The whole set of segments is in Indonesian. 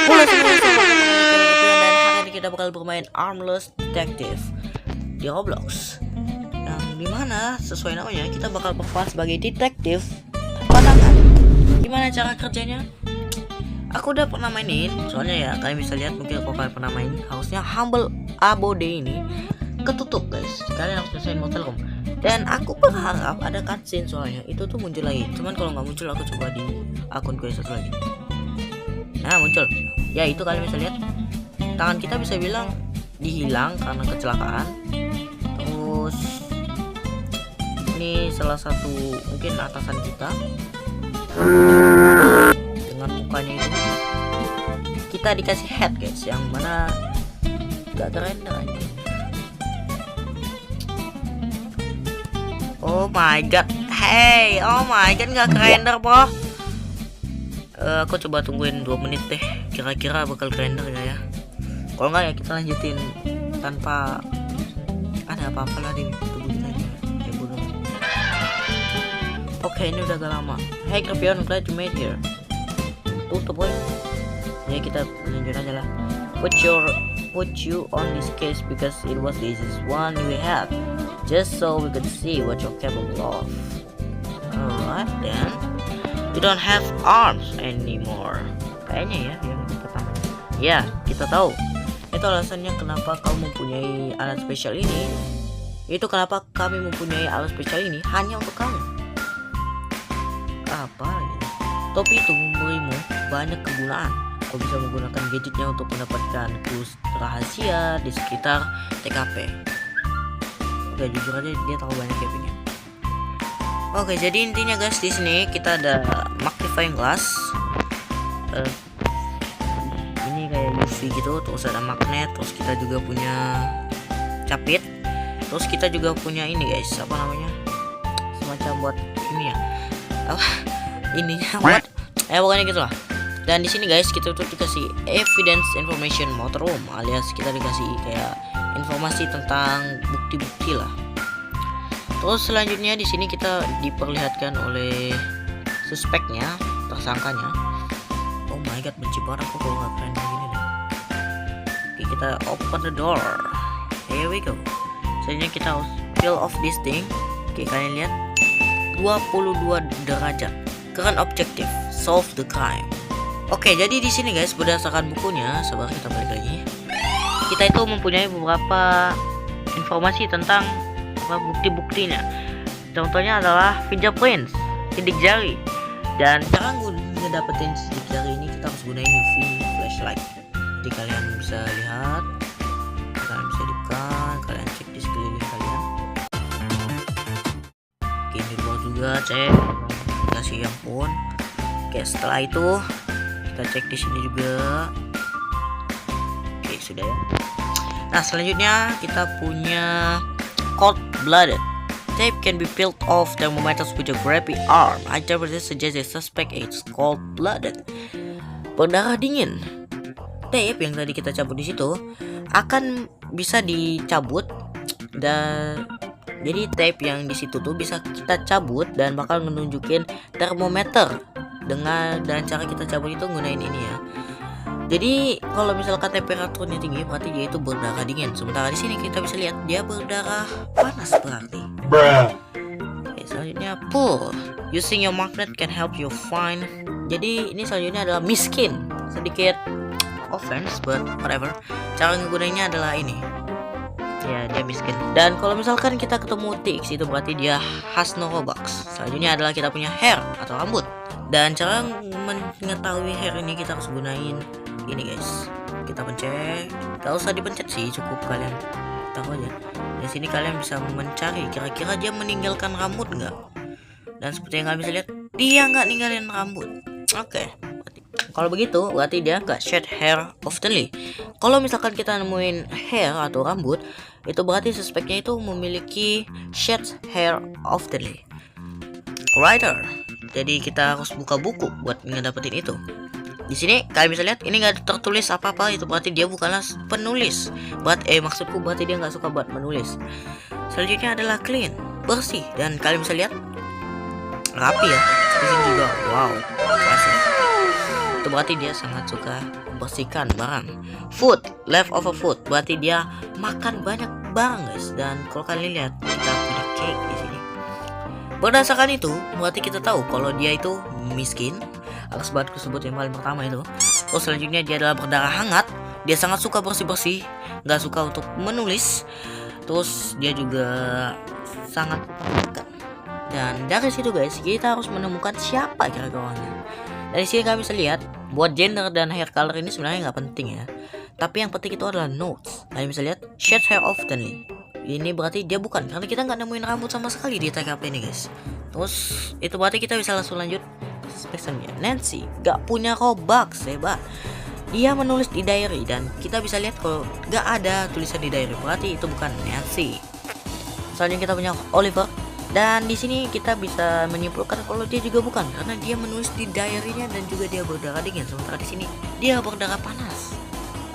Halo semuanya, selamat datang di channel Kepion, dan hari ini kita bakal bermain Armless Detective di Roblox. Yang dimana sesuai namanya kita bakal berperan sebagai detektif tanpa tangan. Gimana cara kerjanya? Aku udah pernah mainin, soalnya ya kalian bisa lihat, mungkin kalau kalian pernah main, harusnya Humble Abode ini ketutup guys. Kalian harus nyelesain motel room. Dan aku berharap ada cutscene, soalnya itu tuh muncul lagi. Cuman kalau nggak muncul, aku coba di akun gue satu lagi. Nah muncul ya, itu kalian bisa lihat tangan kita bisa bilang dihilang karena kecelakaan. Terus ini salah satu mungkin atasan kita dengan mukanya itu, kita dikasih head guys, yang mana gak keren aja. Oh my god, hey, oh my god, gak kerender bro. Aku coba tungguin 2 menit deh, kira-kira bakal render gak ya. Kalau nggak ya kita lanjutin tanpa ada apa-apa lah di tubuh kita aja. Ya bodoh. Oke, ini udah agak lama. Hey Kepion, glad you made here. Tutup boy. Ya kita lanjut aja lah. Put you on this case because it was the easiest one we had, just so we could see what you're capable of. Alright then. You don't have arms anymore. Kayaknya ya yang pertama. Ya, kita tahu. Itu alasannya kenapa kau mempunyai alat spesial ini. Itu kenapa kami mempunyai alat spesial ini hanya untuk kamu. Apa lagi? Topi itu memberimu banyak kegunaan. Kau bisa menggunakan gadgetnya untuk mendapatkan clues rahasia di sekitar TKP. Udah jujur aja dia tahu banyak capingnya. Oke, jadi intinya guys, di sini kita ada magnifying glass. Ini kayak UV gitu, terus ada magnet, terus kita juga punya capit, terus kita juga punya ini guys, apa namanya? Semacam buat ini ya. Apa? Ininya buat pokoknya gitulah. Dan di sini guys, kita tuh dikasih evidence information motor room, alias kita dikasih kayak informasi tentang bukti-bukti lah. Terus selanjutnya di sini kita diperlihatkan oleh suspeknya, tersangkanya. Oh my god, benci banget aku kalau nggak keren kayak gini deh. Oke, kita open the door. Here we go. Selanjutnya kita harus peel off this thing. Oke, kalian lihat 22 derajat. Current objective, solve the crime. Oke, jadi di sini guys, berdasarkan bukunya, sabar kita balik lagi. Kita itu mempunyai beberapa informasi tentang bukti-buktinya. Contohnya adalah fingerprints, sidik jari. Dan cara ngedapetin sidik jari ini kita harus gunain UV flashlight. Jadi kalian bisa lihat, kalian bisa dekat, kalian cek di sekeliling kalian. Oke, di luar juga cek, kasih yang pun. Oke, setelah itu kita cek di sini juga. Oke, sudah ya. Nah, selanjutnya kita punya cold-blooded. Tape can be peeled off thermometers with a grabby arm. Interpreters suggest the suspect is cold-blooded. Berdarah dingin. Tape yang tadi kita cabut di situ akan bisa dicabut, dan jadi tape yang di situ tuh bisa kita cabut dan bakal menunjukin termometer. Dan cara kita cabut itu gunain ini ya. Jadi kalau misalkan temperaturnya tinggi, berarti dia itu berdarah dingin. Sementara di sini kita bisa lihat dia berdarah panas berarti. Oke, selanjutnya pull. Using your magnet can help you find. Jadi ini selanjutnya adalah miskin. Sedikit offense, but whatever. Cara ngegunainnya adalah ini. Ya, dia miskin. Dan kalau misalkan kita ketemu Tix, itu berarti dia has no Robux. Selanjutnya adalah kita punya hair atau rambut. Dan cara mengetahui hair ini kita harus gunain ini guys. Kita pencet, gak usah dipencet sih, cukup kalian tahu aja. Di sini kalian bisa mencari kira-kira dia meninggalkan rambut nggak. Dan seperti yang kalian bisa lihat, dia nggak ninggalin rambut. Oke. Kalau begitu berarti dia nggak shed hair oftenly. Kalau misalkan kita nemuin hair atau rambut, itu berarti suspeknya itu memiliki shed hair oftenly. Writer. Jadi kita harus buka buku buat ngedapetin itu. Di sini kalian bisa lihat ini nggak tertulis apa-apa, itu berarti dia bukanlah penulis. Maksudku berarti dia nggak suka buat menulis. Selanjutnya adalah clean, bersih, dan kalian bisa lihat rapi ya. Di sini juga, wow, impressive. itu berarti dia sangat suka membersihkan barang. Food, leftover food, berarti dia makan banyak barang guys. Dan kalau kalian lihat kita punya cake di sini. Berdasarkan itu, berarti kita tahu kalau dia itu miskin. Harus banget kusebut yang paling pertama itu. Terus selanjutnya dia adalah berdarah hangat. Dia sangat suka bersih-bersih, nggak suka untuk menulis. Terus dia juga sangat suka. Dan dari situ guys, kita harus menemukan siapa kira-kira orangnya. Dari sini kami bisa lihat, buat gender dan hair color ini sebenarnya nggak penting ya. Tapi yang penting itu adalah notes. Kalian bisa lihat, shed hair oftenly. Ini berarti dia bukan, karena kita nggak nemuin rambut sama sekali di TKP ini guys. Terus itu berarti kita bisa langsung lanjut ke suspectionnya. Nancy nggak punya Robux, hebat. Dia menulis di diary dan kita bisa lihat kalau nggak ada tulisan di diary, berarti itu bukan Nancy. Selanjutnya kita punya Oliver. Dan di sini kita bisa menyimpulkan kalau dia juga bukan, karena dia menulis di diary-nya dan juga dia berdarah dingin. Sementara di sini dia berdarah panas.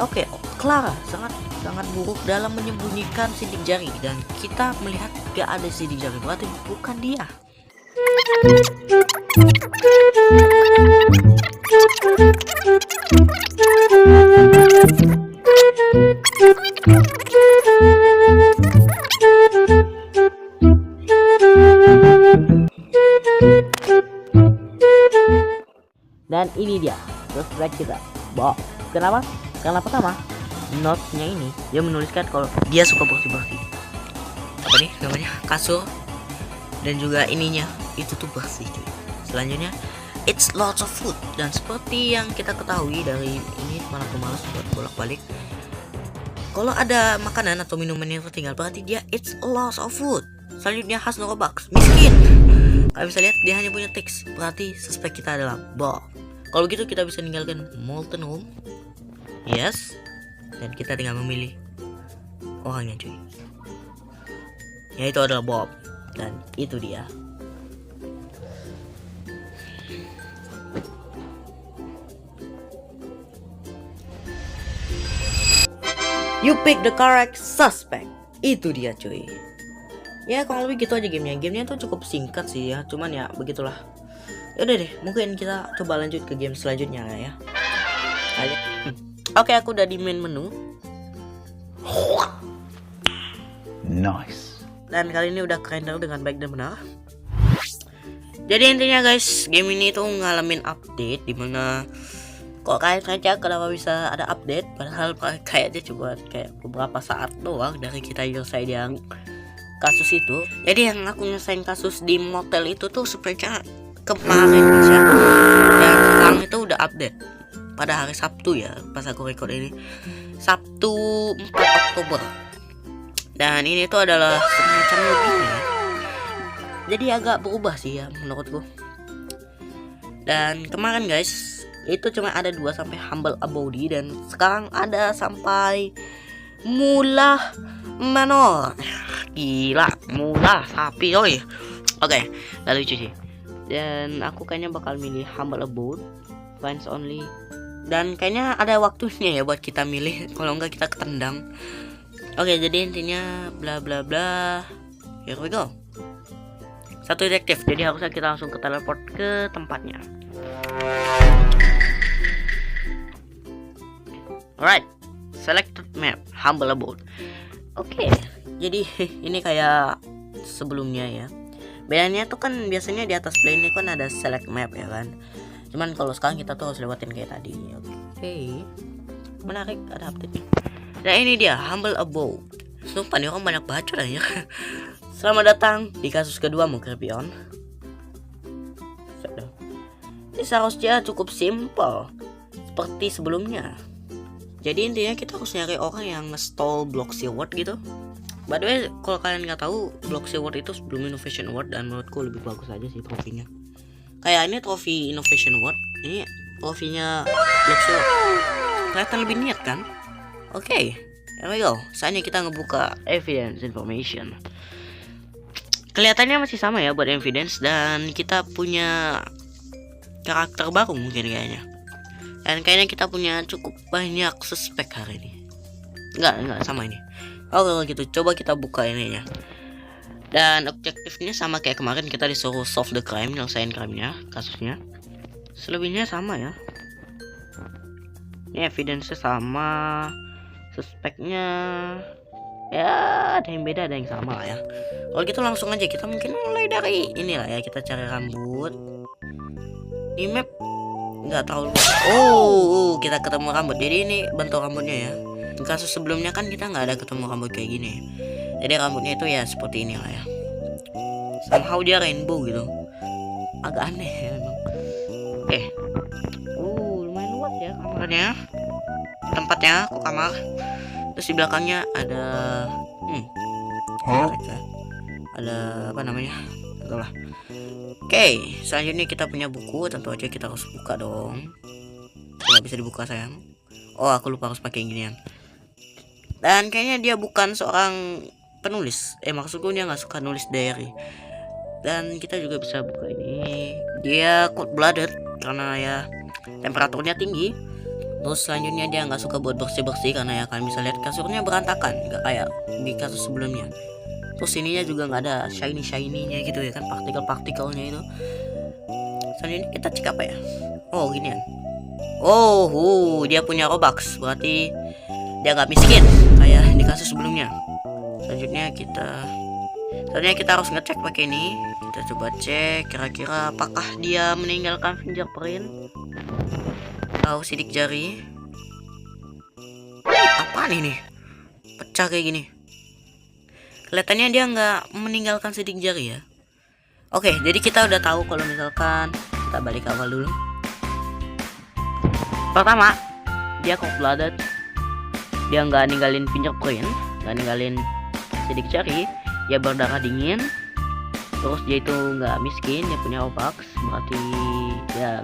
Oke, Clara sangat buruk dalam menyembunyikan sidik jari dan kita melihat gak ada sidik jari, berarti bukan dia. Dan ini dia suspek kita, Bob. Kenapa? Karena pertama, note-nya ini dia menuliskan kalau dia suka bersih-bersih. Apa nih namanya? Kasur. Dan juga ininya itu tuh bersih cuy. Selanjutnya, it's lots of food. Dan seperti yang kita ketahui dari ini, mana aku malas buat bolak-balik. Kalau ada makanan atau minuman yang tertinggal, berarti dia it's a lot of food. Selanjutnya has no Robux, miskin. Kalian bisa lihat dia hanya punya teks, berarti suspek kita adalah Bob. Kalau gitu kita bisa meninggalkan molten room. Yes. Dan kita tinggal memilih orangnya cuy. Yaitu adalah Bob. Dan itu dia. You pick the correct suspect. Itu dia cuy. Ya kalau lebih gitu aja gamenya. Gamenya tuh cukup singkat sih ya. Cuman ya begitulah. Yaudah deh, mungkin kita coba lanjut ke game selanjutnya ya. Oke, aku udah di main menu. Nice. Dan kali ini udah render dengan baik dan benar. Jadi intinya guys, game ini tuh ngalamin update dimana kok kalian saja kenapa bisa ada update, padahal kayaknya cuma kayak beberapa saat doang dari kita nyelesain yang kasus itu. Jadi yang aku nyelesain kasus di motel itu tuh sebenarnya kemarin ya. Dan sekarang itu udah update pada hari Sabtu ya, pas aku record ini Sabtu 4 Oktober. Dan ini tuh adalah semacam lebihnya, jadi agak berubah sih ya menurutku. Dan kemarin guys itu cuma ada 2 sampai Humble Abode, dan sekarang ada sampai Mula Manor. Gila, mula sapi oi. Oke, gak lucu sih. Dan aku kayaknya bakal milih Humble Abode, Fans Only. Dan kayaknya ada waktunya ya buat kita milih, kalau enggak kita ketendang. Oke, jadi intinya bla bla bla. Here we go. Satu detektif, jadi harusnya kita langsung ke teleport ke tempatnya. Alright, selected map, Humble Abode. Oke, jadi ini kayak sebelumnya ya. Bedanya tuh kan biasanya di atas play ini kan ada select map ya kan. Cuman kalau sekarang kita tuh harus lewatin kayak tadi. Oke, menarik, ada update-nya. Nah ini dia Humble Abode. Sumpah nih orang banyak bacot aja. Selamat datang di kasus kedua Creepy-On. Ini seharusnya cukup simple seperti sebelumnya. Jadi intinya kita harus nyari orang yang nge-stall Bloxy Award gitu. By the way, kalau kalian nggak tahu, Bloxy Award itu sebelum Innovation Award, dan menurutku lebih bagus aja sih trofinya. Kayak ini trofi Innovation Award, ini trofinya Bloxy Award. Kelihatan lebih niat kan? Oke, here we go. Saatnya kita ngebuka evidence information. Kelihatannya masih sama ya buat evidence, dan kita punya karakter baru mungkin kayaknya. Dan kayaknya kita punya cukup banyak suspek hari ini. Enggak sama ini. Oh kalau gitu coba kita buka ininya. Dan objektifnya sama kayak kemarin, kita disuruh solve the crime, nyelesain crime-nya, kasusnya. Selebihnya sama ya. Ini evidence sama, suspeknya ya ada yang beda ada yang sama lah ya. Kalau gitu langsung aja kita mungkin mulai dari inilah ya, kita cari rambut di map. Nggak tahu. Oh, kita ketemu rambut. Jadi ini bentuk rambutnya ya. Di kasus sebelumnya kan kita nggak ada ketemu rambut kayak gini. Jadi rambutnya itu ya seperti ini lah ya. Somehow dia rainbow gitu. Agak aneh ya emang. Oke. Lumayan luas ya kamarnya. Tempatnya kok kamar. Terus di belakangnya ada ada apa namanya? Itulah. Oke, selanjutnya kita punya buku. Tentu aja kita harus buka dong. Nggak bisa dibuka sayang. Oh, aku lupa harus pakai ginian. Dan kayaknya dia bukan seorang penulis. Maksudku dia nggak suka nulis diary. Dan kita juga bisa buka ini. Dia cold blooded karena ya temperaturnya tinggi. Terus selanjutnya dia nggak suka buat bersih-bersih karena ya kalian bisa lihat kasurnya berantakan, nggak kayak di kasus sebelumnya. Terus ininya juga nggak ada shiny-shiny-nya gitu ya kan, partikel-partikelnya itu. Selanjutnya kita cek apa ya? Oh ginian. Oh, dia punya Robux, berarti dia nggak miskin kayak di kasus sebelumnya. Selanjutnya kita harus ngecek pakai ini. Kita coba cek kira-kira apakah dia meninggalkan fingerprint atau sidik jari. Apaan ini? Pecah kayak gini. Kelihatannya dia nggak meninggalkan sidik jari ya. Oke, jadi kita udah tahu kalau misalkan kita balik awal dulu. Pertama, dia cold blooded. Dia nggak ninggalin fingerprint, nggak ninggalin sidik jari. Dia berdarah dingin. Terus dia itu nggak miskin, dia punya Robux, berarti ya.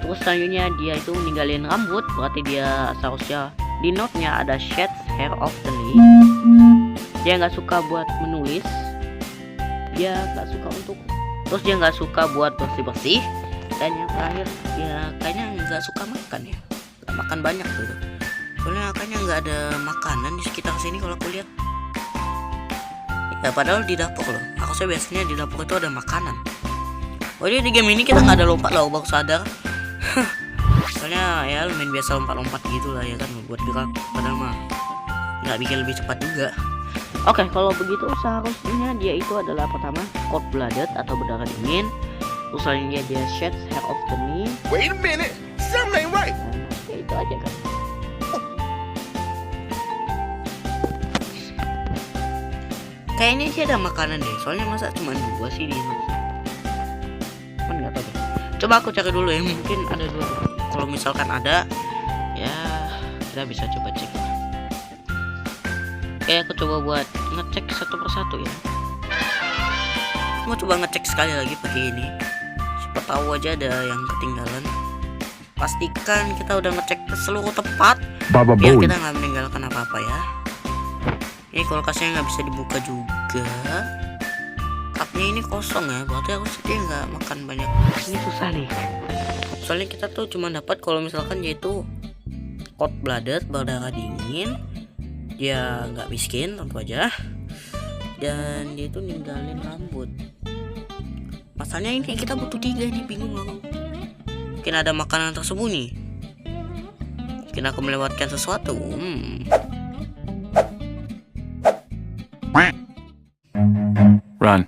Terus selanjutnya dia itu ninggalin rambut, berarti dia seharusnya di note-nya ada sheds hair oftenly. Dia nggak suka buat menulis, dia nggak suka untuk, terus dia nggak suka buat bersih-bersih, dan yang terakhir dia kayaknya nggak suka makan ya, nggak makan banyak gitu. Soalnya kayaknya nggak ada makanan di sekitar sini kalau aku lihat. Ya padahal di dapur loh, aku biasanya di dapur itu ada makanan. Oh jadi di game ini kita nggak ada lompat loh, baru sadar. Soalnya ya main biasa lompat-lompat gitu lah ya kan, buat gerak, padahal mah nggak bikin lebih cepat juga. Oke, kalau begitu seharusnya dia itu adalah pertama cold blooded atau berdarah dingin. Terus selanjutnya dia sheds hair oftenly. Wait a minute, something ain't right. Ya itu aja kan. Kayaknya sih ada makanan deh, soalnya masa cuma 2 sih di sini. Kan nggak tahu deh. Coba aku cari dulu ya, mungkin ada 2. Kalau misalkan ada, ya kita bisa coba cek. Oke, aku coba buat ngecek satu persatu ya. Mau coba ngecek sekali lagi pakai ini. Siapa tahu aja ada yang ketinggalan. Pastikan kita udah ngecek ke seluruh tempat, biar kita nggak meninggalkan apa-apa ya. Ini kulkasnya nggak bisa dibuka juga. Cupnya ini kosong ya, berarti aku sedih nggak makan banyak. Ini susah nih. Soalnya kita tuh cuma dapat kalau misalkan dia itu cold blooded, berdarah dingin, dia nggak miskin tentu aja, dan dia itu ninggalin rambut. Masalahnya ini kita butuh 3 nih, bingung aku. Mungkin ada makanan tersembunyi. Mungkin aku melewatkan sesuatu. Run.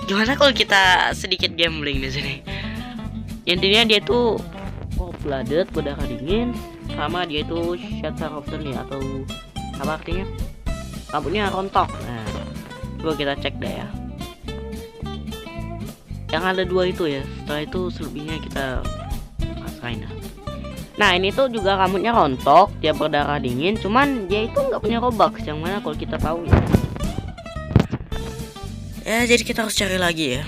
Gimana kalau kita sedikit gambling di sini? Intinya dia tuh cold blooded, berdarah dingin, sama dia itu sheds hair oftenly atau apa artinya? Rambutnya rontok. Nah, coba kita cek deh ya. Yang ada 2 itu ya. Setelah itu selebihnya kita pasrahin dah. Nah ini tuh juga rambutnya rontok, dia berdarah dingin, cuman dia itu nggak punya Robux, yang mana kalau kita tahu ya. Ya jadi kita harus cari lagi ya.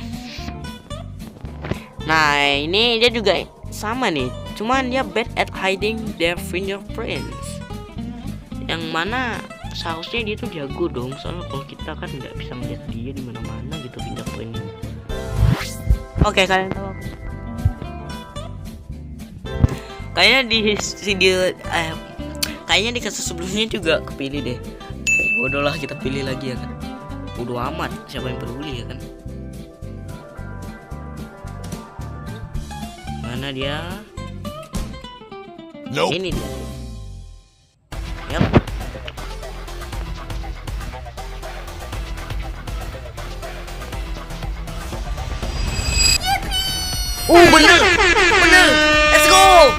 Nah ini dia juga sama nih, cuman dia bad at hiding their fingerprints. Yang mana seharusnya dia tuh jago dong, soalnya kalau kita kan nggak bisa melihat dia di mana-mana gitu fingerprintnya. Oke, kalian tahu Kayaknya di video kayaknya di kasus sebelumnya juga kepilih deh. Bodoh lah, kita pilih lagi ya kan. Bodoh amat, siapa yang peduli ya kan. Mana dia? Nope. Ini dia. Yap. Bener. Let's go.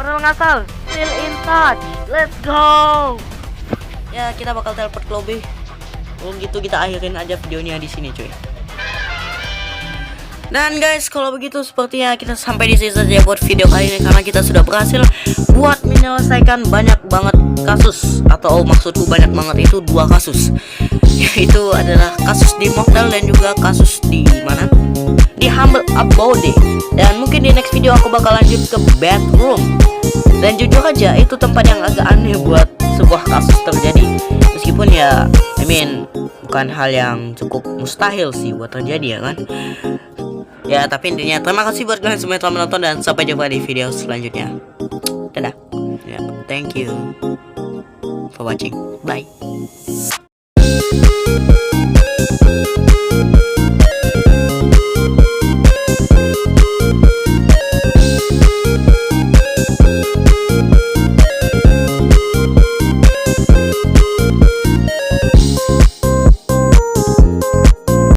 Pernah ngasal. Still in touch. Let's go. Ya, kita bakal teleport ke lobby. Kalau gitu kita akhirin aja videonya di sini, cuy. Dan guys, kalau begitu sepertinya kita sampai di sini saja buat video kali ini, karena kita sudah berhasil buat menyelesaikan banyak banget kasus, atau maksudku banyak banget itu 2 kasus. Yaitu adalah kasus di Mocktail dan juga kasus di mana? Di Humble Abode. Dan mungkin di next video aku bakal lanjut ke Bedroom. Dan jujur aja itu tempat yang agak aneh buat sebuah kasus terjadi. Meskipun ya, bukan hal yang cukup mustahil sih buat terjadi ya kan. Ya, tapi intinya terima kasih buat kalian semua yang telah menonton, dan sampai jumpa di video selanjutnya. Dadah. Ya, thank you for watching. Bye.